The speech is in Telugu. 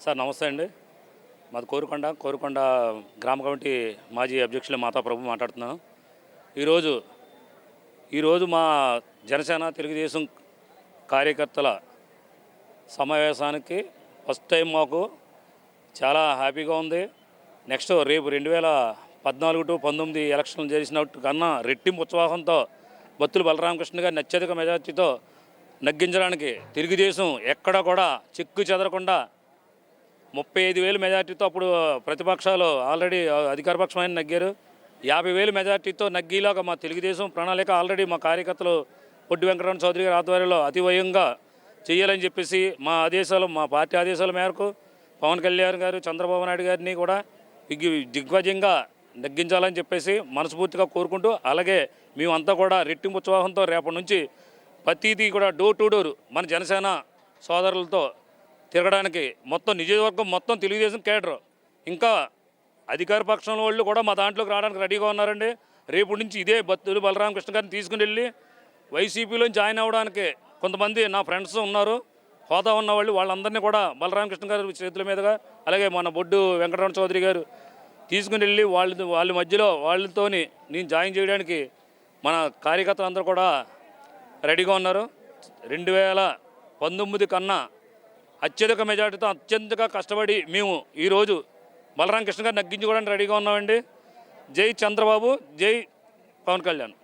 సార్ నమస్తే అండి. మాది కోరుకొండ గ్రామ కమిటీ మాజీ అధ్యక్షులు మాతాప్రభు మాట్లాడుతున్నాను. ఈరోజు ఈరోజు మా జనసేన తెలుగుదేశం కార్యకర్తల సమావేశానికి ఫస్ట్ టైం మాకు చాలా హ్యాపీగా ఉంది. నెక్స్ట్ రేపు 2014 టు 19 ఎలక్షన్లు చేసినట్టు కన్నా రెట్టింపు ఉత్సాహంతో బత్తుల బలరామకృష్ణ గారిని అత్యధిక మెజార్టీతో నగ్గించడానికి తెలుగుదేశం ఎక్కడ కూడా చెక్కు చెదరకుండా 35,000 మెజార్టీతో అప్పుడు ప్రతిపక్షాలు ఆల్రెడీ అధికార పక్షమైన నగ్గారు. 50,000 మెజార్టీతో నగ్గేలాగా మా తెలుగుదేశం ప్రణాళిక ఆల్రెడీ మా కార్యకర్తలు పొడ్డి వెంకటరమణ చౌదరి గారి ఆధ్వర్యంలో అతివయంగా చేయాలని చెప్పేసి మా పార్టీ ఆదేశాల మేరకు పవన్ కళ్యాణ్ గారు చంద్రబాబు నాయుడు గారిని కూడా దిగ్విజయంగా నగ్గించాలని చెప్పేసి మనస్ఫూర్తిగా కోరుకుంటూ, అలాగే మేమంతా కూడా రెట్టింపు ఉత్సాహంతో రేపటి నుంచి ప్రతిదీ కూడా డోర్ టు డోర్ మన జనసేన సోదరులతో తిరగడానికి మొత్తం నియోజకవర్గం మొత్తం తెలుగుదేశం కేడర్, ఇంకా అధికార పక్షంలో వాళ్ళు కూడా మా దాంట్లోకి రావడానికి రెడీగా ఉన్నారండి. రేపు నుంచి ఇదే బత్తుల బలరామకృష్ణ గారిని తీసుకుని వెళ్ళి వైసీపీలో జాయిన్ అవ్వడానికి కొంతమంది నా ఫ్రెండ్స్ ఉన్నారు, హోదా ఉన్నవాళ్ళు, వాళ్ళందరినీ కూడా బలరామకృష్ణ గారి చేతుల మీదుగా, అలాగే మన బొడ్డు వెంకటరమణ చౌదరి గారు తీసుకుని వెళ్ళి వాళ్ళ మధ్యలో వాళ్ళతోని నేను జాయిన్ చేయడానికి మన కార్యకర్తలందరూ కూడా రెడీగా ఉన్నారు. 2019 కన్నా అత్యధిక మెజార్టీతో అత్యంతగా కష్టపడి మేము ఈరోజు బలరామకృష్ణ గారిని నగ్గించుకోవడానికి రెడీగా ఉన్నామండి. జై చంద్రబాబు, జై పవన్ కళ్యాణ్.